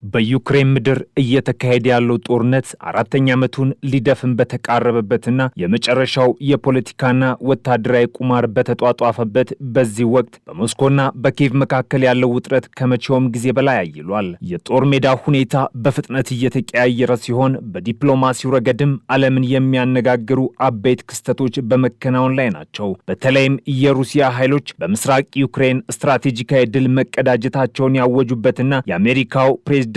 በዩክሬን ምድር እየተካሄደ ያለው ጦርነት አራተኛ ዓመቱን ሊደፍን በተቃረበበትና የመጨረሻው የፖለቲካና ወታደራዊ ቁማር በተጧጧፈበት በዚህ ወቅት በሞስኮና በኪየቭ መካከል ያለው ውጥረት ከመቼውም ጊዜ በላይ አይሏል። የጦር ሜዳ ሁኔታ በፍጥነት እየተቀያየረ ሲሆን በዲፕሎማሲው ረገድም ዓለምን የሚያነጋግሩ አበይት ክስተቶች በመከናወን ላይ ናቸው። በተለይም የሩሲያ ኃይሎች በምስራቅ ዩክሬን ስትራቴጂካዊ ድል መቀዳጀታቸውን ያወጁበትና የአሜሪካው ፕሬዝዳንት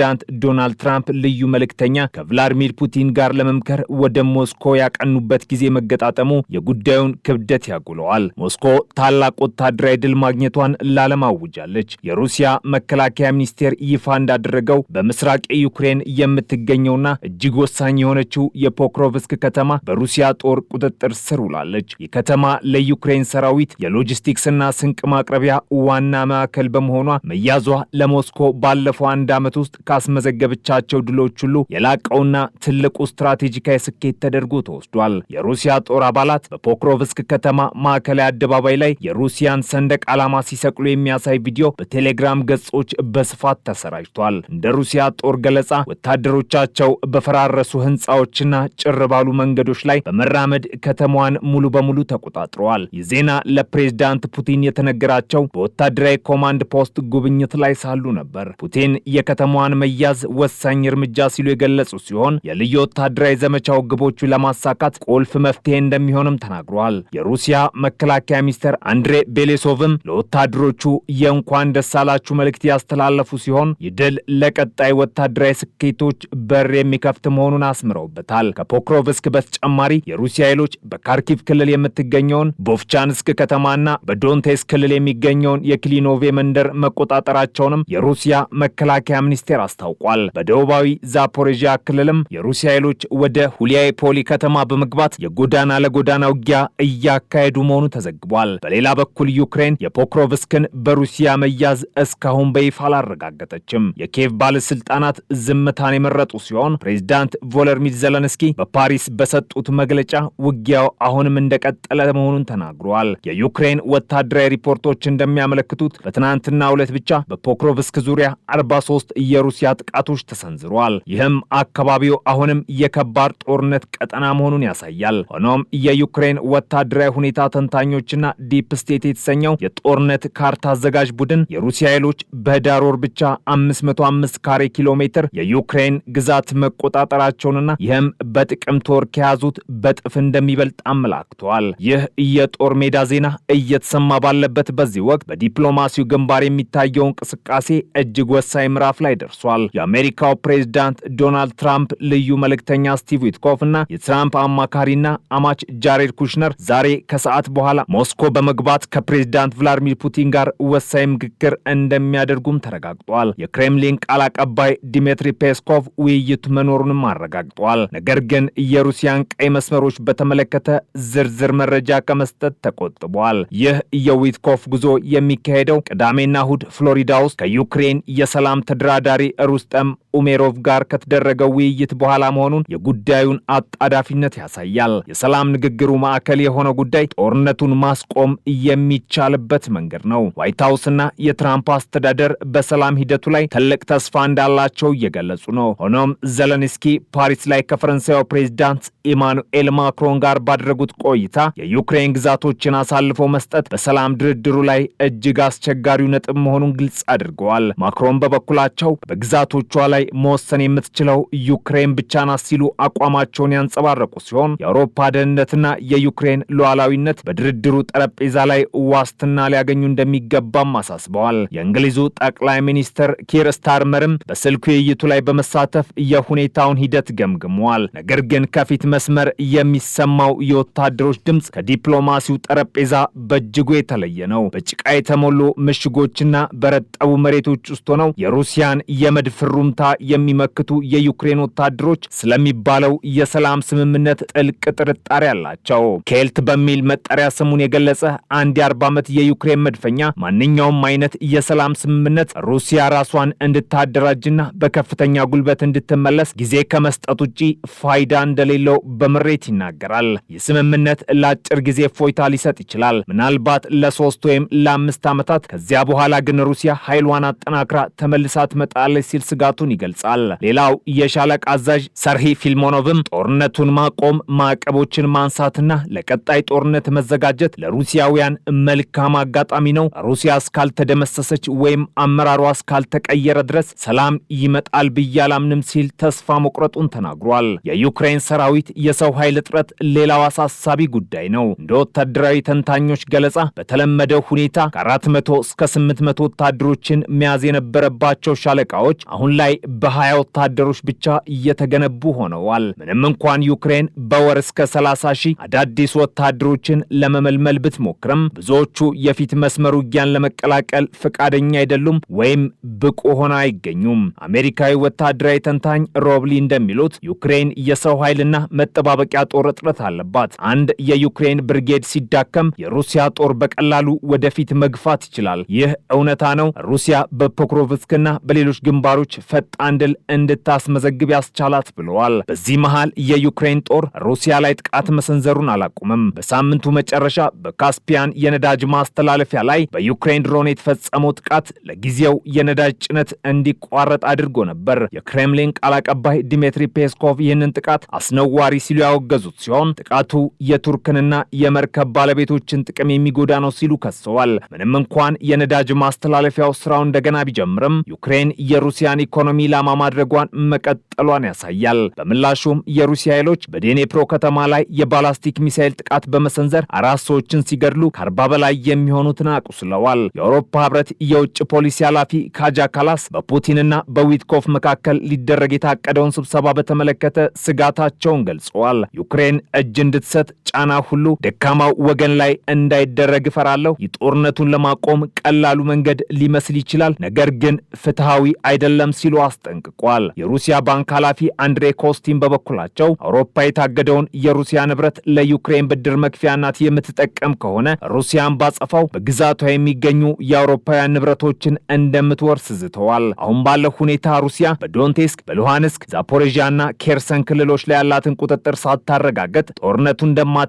ዶናልድ ትራምፕ ልዩ መልእክተኛ ከቭላድሚር ፑቲን ጋር ለመምከር ወደ ሞስኮ ያቀኑበት ጊዜ መገጣጠሙ የጉዳዩን ክብደት ያጉለዋል። ሞስኮ ታላቅ ወታደራዊ ድል ማግኘቷን ለዓለም አውጃለች። የሩሲያ መከላከያ ሚኒስቴር ይፋ እንዳደረገው በምስራቅ ዩክሬን የምትገኘውና እጅግ ወሳኝ የሆነችው የፖክሮቭስክ ከተማ በሩሲያ ጦር ቁጥጥር ስር ውላለች። የከተማ ለዩክሬን ሰራዊት የሎጂስቲክስና ስንቅ ማቅረቢያ ዋና ማዕከል በመሆኗ መያዟ ለሞስኮ ባለፈው አንድ ዓመት ውስጥ ካስመዘገበቻቸው ድሎች ሁሉ የላቀውና ትልቁ ስትራቴጂካዊ ስኬት ተደርጎ ተወስዷል። የሩሲያ ጦር አባላት በፖክሮቭስክ ከተማ ማዕከላዊ አደባባይ ላይ የሩሲያን ሰንደቅ ዓላማ ሲሰቅሉ የሚያሳይ ቪዲዮ በቴሌግራም ገጾች በስፋት ተሰራጭቷል። እንደ ሩሲያ ጦር ገለጻ ወታደሮቻቸው በፈራረሱ ህንፃዎችና ጭር ባሉ መንገዶች ላይ በመራመድ ከተማዋን ሙሉ በሙሉ ተቆጣጥረዋል። ይህ ዜና ለፕሬዝዳንት ፑቲን የተነገራቸው በወታደራዊ ኮማንድ ፖስት ጉብኝት ላይ ሳሉ ነበር። ፑቲን የከተማዋን መያዝ ወሳኝ እርምጃ ሲሉ የገለጹ ሲሆን የልዩ ወታደራዊ ዘመቻው ግቦቹ ለማሳካት ቁልፍ መፍትሄ እንደሚሆንም ተናግረዋል። የሩሲያ መከላከያ ሚኒስትር አንድሬ ቤሌሶቭም ለወታደሮቹ የእንኳን ደስ አላችሁ መልእክት ያስተላለፉ ሲሆን ይህ ድል ለቀጣይ ወታደራዊ ስኬቶች በር የሚከፍት መሆኑን አስምረውበታል። ከፖክሮቭስክ በተጨማሪ የሩሲያ ኃይሎች በካርኪቭ ክልል የምትገኘውን ቦቭቻንስክ ከተማና በዶንቴስክ ክልል የሚገኘውን የክሊኖቬ መንደር መቆጣጠራቸውንም የሩሲያ መከላከያ ሚኒስቴር አስታውቋል። በደቡባዊ ዛፖሬዥያ ክልልም የሩሲያ ኃይሎች ወደ ሁሊያፖሊ ከተማ በመግባት የጎዳና ለጎዳና ውጊያ እያካሄዱ መሆኑ ተዘግቧል። በሌላ በኩል ዩክሬን የፖክሮቭስክን በሩሲያ መያዝ እስካሁን በይፋ አላረጋገጠችም። የኪየቭ ባለስልጣናት ዝምታን የመረጡ ሲሆን ፕሬዝዳንት ቮሎዲሚር ዜሌንስኪ በፓሪስ በሰጡት መግለጫ ውጊያው አሁንም እንደቀጠለ መሆኑን ተናግረዋል። የዩክሬን ወታደራዊ ሪፖርቶች እንደሚያመለክቱት በትናንትናው ዕለት ብቻ በፖክሮቭስክ ዙሪያ 43 የሩሲያ ጥቃቶች ተሰንዝረዋል። ይህም አካባቢው አሁንም የከባድ ጦርነት ቀጠና መሆኑን ያሳያል። ሆኖም የዩክሬን ወታደራዊ ሁኔታ ተንታኞችና ዲፕ ስቴት የተሰኘው የጦርነት ካርታ አዘጋጅ ቡድን የሩሲያ ኃይሎች በህዳር ወር ብቻ 505 ካሬ ኪሎ ሜትር የዩክሬን ግዛት መቆጣጠራቸውንና ይህም በጥቅምት ወር ከያዙት በጥፍ እንደሚበልጥ አመላክተዋል። ይህ የጦር ሜዳ ዜና እየተሰማ ባለበት በዚህ ወቅት በዲፕሎማሲው ግንባር የሚታየው እንቅስቃሴ እጅግ ወሳኝ ምዕራፍ ላይ ደርሷል። የአሜሪካው ፕሬዝዳንት ዶናልድ ትራምፕ ልዩ መልእክተኛ ስቲቭ ዊትኮፍ እና የትራምፕ አማካሪና አማች ጃሬድ ኩሽነር ዛሬ ከሰዓት በኋላ ሞስኮ በመግባት ከፕሬዝዳንት ቭላድሚር ፑቲን ጋር ወሳኝ ምክክር እንደሚያደርጉም ተረጋግጧል። የክሬምሊን ቃል አቀባይ ዲሚትሪ ፔስኮቭ ውይይቱ መኖሩንም አረጋግጧል። ነገር ግን የሩሲያን ቀይ መስመሮች በተመለከተ ዝርዝር መረጃ ከመስጠት ተቆጥቧል። ይህ የዊትኮፍ ጉዞ የሚካሄደው ቅዳሜና እሁድ ፍሎሪዳ ውስጥ ከዩክሬን የሰላም ተደራዳሪ ሩስተም ኡሜሮቭ ጋር ከተደረገው ውይይት በኋላ መሆኑን የጉዳዩን አጣዳፊነት ያሳያል። የሰላም ንግግሩ ማዕከል የሆነው ጉዳይ ጦርነቱን ማስቆም የሚቻልበት መንገድ ነው። ዋይት ሃውስና የትራምፕ አስተዳደር በሰላም ሂደቱ ላይ ትልቅ ተስፋ እንዳላቸው እየገለጹ ነው። ሆኖም ዜሌንስኪ ፓሪስ ላይ ከፈረንሳዩ ፕሬዝዳንት ኢማኑኤል ማክሮን ጋር ባደረጉት ቆይታ የዩክሬን ግዛቶችን አሳልፎ መስጠት በሰላም ድርድሩ ላይ እጅግ አስቸጋሪው ነጥብ መሆኑን ግልጽ አድርገዋል። ማክሮን በበኩላቸው በግዛቶቿ ላይ መወሰን የምትችለው ዩክሬን ብቻ ናት ሲሉ አቋማቸውን ያንጸባረቁ ሲሆን የአውሮፓ ደህንነትና የዩክሬን ሉዓላዊነት በድርድሩ ጠረጴዛ ላይ ዋስትና ሊያገኙ እንደሚገባም አሳስበዋል። የእንግሊዙ ጠቅላይ ሚኒስትር ኪር ስታርመርም በስልክ ውይይቱ ላይ በመሳተፍ የሁኔታውን ሂደት ገምግመዋል። ነገር ግን ከፊት መስመር የሚሰማው የወታደሮች ድምፅ ከዲፕሎማሲው ጠረጴዛ በእጅጉ የተለየ ነው። በጭቃ የተሞሉ ምሽጎችና በረጠቡ መሬቶች ውስጥ ሆነው የሩሲያን የመድፍ ሩምታ የሚመክቱ የዩክሬን ወታደሮች ስለሚባለው የሰላም ስምምነት ጥልቅ ጥርጣሬ አላቸው። ኬልት በሚል መጠሪያ ስሙን የገለጸ አንድ የ40 ዓመት የዩክሬን መድፈኛ ማንኛውም አይነት የሰላም ስምምነት ሩሲያ ራሷን እንድታደራጅና በከፍተኛ ጉልበት እንድትመለስ ጊዜ ከመስጠት ውጪ ፋይዳ እንደሌለው በምሬት ይናገራል። ይህ ስምምነት ለአጭር ጊዜ ፎይታ ሊሰጥ ይችላል፣ ምናልባት ለ3 ወይም ለ5 ዓመታት። ከዚያ በኋላ ግን ሩሲያ ኃይሏን አጠናክራ ተመልሳ ትመጣለች ሲል ስጋቱን ይገልጻል። ሌላው የሻለቃ አዛዥ ሰርሂ ፊልሞኖቭም ጦርነቱን ማቆም፣ ማዕቀቦችን ማንሳትና ለቀጣይ ጦርነት መዘጋጀት ለሩሲያውያን መልካም አጋጣሚ ነው። ሩሲያ እስካልተደመሰሰች ወይም አመራሯ እስካልተቀየረ ድረስ ሰላም ይመጣል ብዬ አላምንም ሲል ተስፋ መቁረጡን ተናግሯል። የዩክሬን ሰራዊት የሰው ኃይል እጥረት ሌላው አሳሳቢ ጉዳይ ነው። እንደ ወታደራዊ ተንታኞች ገለጻ በተለመደው ሁኔታ ከ400 እስከ 800 ወታደሮችን መያዝ የነበረባቸው ሻለቃዎች አሁን ላይ በ20 ወታደሮች ብቻ እየተገነቡ ሆነዋል። ምንም እንኳን ዩክሬን በወር እስከ 30 ሺህ አዳዲስ ወታደሮችን ለመመልመል ብትሞክርም ብዙዎቹ የፊት መስመር ውጊያን ለመቀላቀል ፈቃደኛ አይደሉም ወይም ብቁ ሆነ አይገኙም። አሜሪካዊ ወታደራዊ ተንታኝ ሮብሊ እንደሚሉት ዩክሬን የሰው ኃይልና መጠባበቂያ ጦር እጥረት አለባት። አንድ የዩክሬን ብርጌድ ሲዳከም የሩሲያ ጦር በቀላሉ ወደፊት መግፋት ይችላል። ይህ እውነታ ነው። ሩሲያ በፖክሮቭስክና በሌሎች ግንባሮች ፈጣን ድል እንድታስመዘግብ ያስቻላት ብለዋል። በዚህ መሃል የዩክሬን ጦር ሩሲያ ላይ ጥቃት መሰንዘሩን አላቆመም። በሳምንቱ መጨረሻ በካስፒያን የነዳጅ ማስተላለፊያ ላይ በዩክሬን ድሮን የተፈጸመው ጥቃት ለጊዜው የነዳጅ ጭነት እንዲቋረጥ አድርጎ ነበር። የክሬምሊን ቃል አቀባይ ዲሚትሪ ፔስኮቭ ይህንን ጥቃት አስነዋሪ ሲሉ ያወገዙት ሲሆን ጥቃቱ የቱርክንና የመርከብ ባለቤቶችን ጥቅም የሚጎዳ ነው ሲሉ ከሰዋል። ምንም እንኳን የነዳጅ ማስተላለፊያው ስራው እንደገና ቢጀምርም ዩክሬን የሩሲያን ኢኮኖሚ ኢላማ ማድረጓን መቀጠሏን ያሳያል። በምላሹም የሩሲያ ኃይሎች በዴኔፕሮ ከተማ ላይ የባላስቲክ ሚሳኤል ጥቃት በመሰንዘር 4 ሰዎችን ሲገድሉ ከ40 በላይ የሚሆኑትን አቁስለዋል። የአውሮፓ ህብረት የውጭ ፖሊሲ ኃላፊ ካጃ ካላስ በፑቲንና በዊትኮፍ መካከል ሊደረግ የታቀደውን ስብሰባ በተመለከተ ስጋታቸውን ገልጸዋል። ዩክሬን እጅ እንድትሰጥ ጫና ሁሉ ደካማው ወገን ላይ እንዳይደረግ እፈራለሁ። ጦርነቱን ለማቆም ቀላሉ መንገድ ሊመስል ይችላል፣ ነገር ግን ፍትሃዊ አይደለም ሲሉ አስጠንቅቋል። የሩሲያ ባንክ ኃላፊ አንድሬ ኮስቲን በበኩላቸው አውሮፓ የታገደውን የሩሲያ ንብረት ለዩክሬን ብድር መክፈያነት የምትጠቀም ከሆነ ሩሲያን ባጸፋው በግዛቷ የሚገኙ የአውሮፓውያን ንብረቶችን እንደምትወርስ ዝተዋል። አሁን ባለው ሁኔታ ሩሲያ በዶንቴስክ፣ በሉሃንስክ፣ ዛፖሬዥያና ኬርሰን ክልሎች ላይ ያላትን ቁጥጥር ሳታረጋገጥ ጦርነቱ እንደማታቆም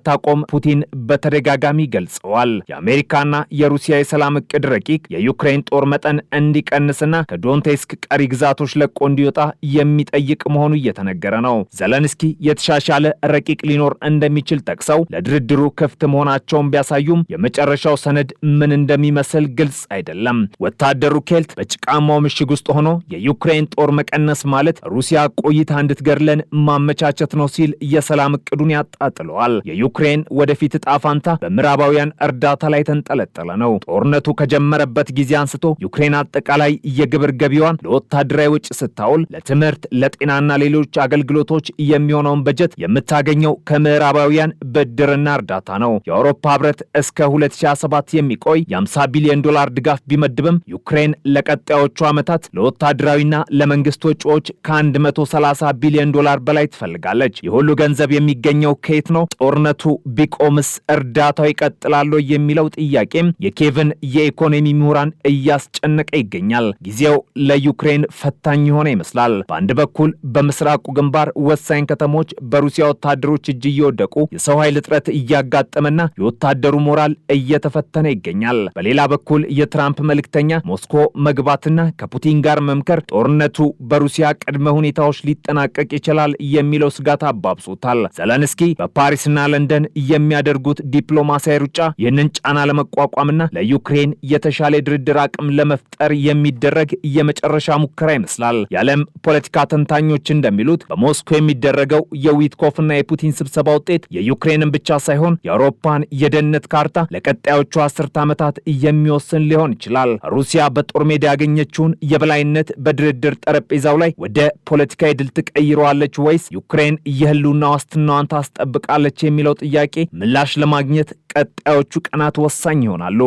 ፑቲን በተደጋጋሚ ገልጸዋል። የአሜሪካና የሩሲያ የሰላም እቅድ ረቂቅ የዩክሬን ጦር መጠን እንዲቀንስና ከዶንቴስክ ቀሪ ግዛቶች ለቆ እንዲወጣ የሚጠይቅ መሆኑ እየተነገረ ነው። ዘለንስኪ የተሻሻለ ረቂቅ ሊኖር እንደሚችል ጠቅሰው ለድርድሩ ክፍት መሆናቸውን ቢያሳዩም የመጨረሻው ሰነድ ምን እንደሚመስል ግልጽ አይደለም። ወታደሩ ኬልት በጭቃማው ምሽግ ውስጥ ሆኖ የዩክሬን ጦር መቀነስ ማለት ሩሲያ ቆይታ እንድትገድለን ማመቻቸት ነው ሲል የሰላም እቅዱን ያጣጥለዋል። የዩክሬን ወደፊት ዕጣ ፈንታ በምዕራባውያን እርዳታ ላይ ተንጠለጠለ ነው። ጦርነቱ ከጀመረበት ጊዜ አንስቶ ዩክሬን አጠቃላይ የግብር ገቢዋን ለወታደራዊ ወጪ ስታውል ለትምህርት፣ ለጤናና ሌሎች አገልግሎቶች የሚሆነውን በጀት የምታገኘው ከምዕራባውያን ብድርና እርዳታ ነው። የአውሮፓ ህብረት እስከ 2027 የሚቆይ የ50 ቢሊዮን ዶላር ድጋፍ ቢመድብም ዩክሬን ለቀጣዮቹ ዓመታት ለወታደራዊና ለመንግስት ወጪዎች ከ130 ቢሊዮን ዶላር በላይ ትፈልጋለች። የሁሉ ገንዘብ የሚገኘው ከየት ነው? ጦርነቱ ቢቆምስ እርዳታው ይቀጥላል የሚለው ጥያቄም የኬቭን የኢኮኖሚ ምሁራን እያስጨነቀ ይገኛል። ጊዜው ለዩክሬን ፈታኝ የሆነ ይመስላል። በአንድ በኩል በምስራቁ ግንባር ወሳኝ ከተሞች በሩሲያ ወታደሮች እጅ እየወደቁ የሰው ኃይል እጥረት እያጋጠመና የወታደሩ ሞራል እየተፈተነ ይገኛል። በሌላ በኩል የትራምፕ መልእክተኛ ሞስኮ መግባትና ከፑቲን ጋር መምከር ጦርነቱ በሩሲያ ቅድመ ሁኔታዎች ሊጠናቀቅ ይችላል የሚለው ስጋት አባብሶታል። ዘለንስኪ በፓሪስና ለንደን የሚያደርጉት ዲፕሎማሲያዊ ሩጫ ይህንን ጫና ለመቋቋምና ለዩክሬን የተሻለ ድርድር አቅም ለመፍጠር የሚደረግ የመጨረሻ ሙከራ ይመስላል። የዓለም ፖለቲካ ተንታኞች እንደሚሉት በሞስኮ የሚደረገው የዊትኮፍና የፑቲን ስብሰባ ውጤት የዩክሬንን ብቻ ሳይሆን የአውሮፓን የደህንነት ካርታ ለቀጣዮቹ 10 ዓመታት የሚወስን ሊሆን ይችላል። ሩሲያ በጦር ሜዳ ያገኘችውን የበላይነት በድርድር ጠረጴዛው ላይ ወደ ፖለቲካዊ ድል ትቀይረዋለች ወይስ ዩክሬን የህልውና ዋስትናዋን ታስጠብቃለች የሚለው ጥያቄ ምላሽ ለማግኘት ቀጣዮቹ ቀናት ወሳኝ ይሆናሉ።